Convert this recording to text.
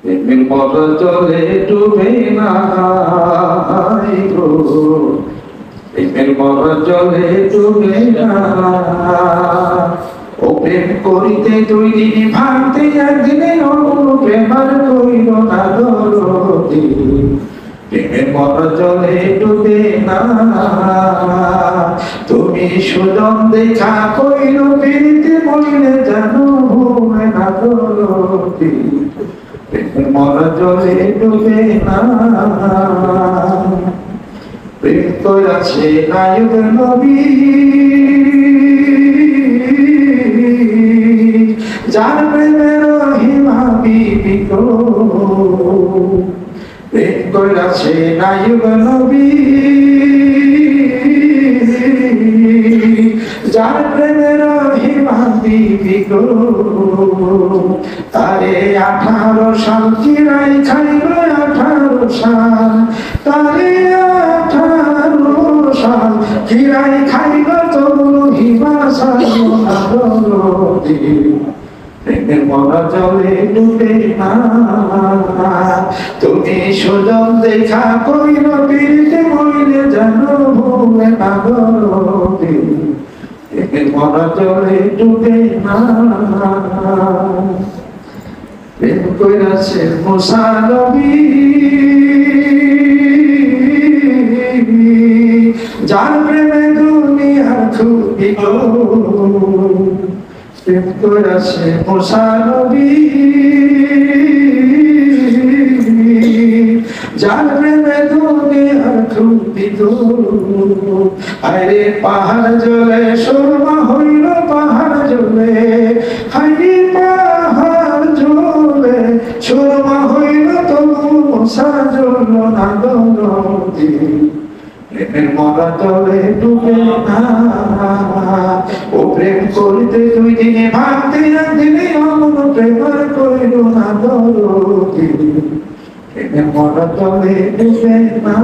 প্রেমের মতো চলে ডুবে না গো, প্রেমের মতো চলে ডুবে না। ও প্রেম করিতে 2 দিন ভাঙতে একদিনে প্রেমার কইল না দরদি, প্রেমের মতো চলে ডুবে না। তুমি সুজন দেখা কইল ফিরিতে বলিলে জানো ভুলে না দরদি, প্রেমের মতো চলে ডুবে না। প্রেম করেছে নায়ক নবী, যার প্রেমের হিমা বিবি গো। প্রেম করেছে নায়ক নবী, যার প্রেমের হিমা বিবি গো। তারে 18 সাল কিরাই খাইল, 18 সাল তারে 18 সাল কিরাই খাইল, তবু হিমা সাইল না দরদি, প্রেমের মরা জলে ডুবে না। তুমি সুজন দেখা কইল ফিরিতে বলিলে জানো ভুলে না দরদি, প্রেমের মরা জলে ডুবে না। প্রেম কইরাছে মুসা নবী, যার প্রেমে দুনিয়ার খুবই গো। প্রেম কইরাছে মুসা নবী, যার প্রেমে দুনিয়ার খুবই গো। আরে পাহাড় জ্বলে সুরমা হইল, পাহাড় জ্বলে হাইরে পাহাড় জ্বলে সুরমা হইল, তবু মুসা জ্বলল না দরদি, প্রেমের মরা জলে ডুবে না। ও প্রেম করিতে 2 দিনে ভাঙতে একদিনে প্রেমার কইল না দরদি, প্রেমের মরা জলে ডুবে না।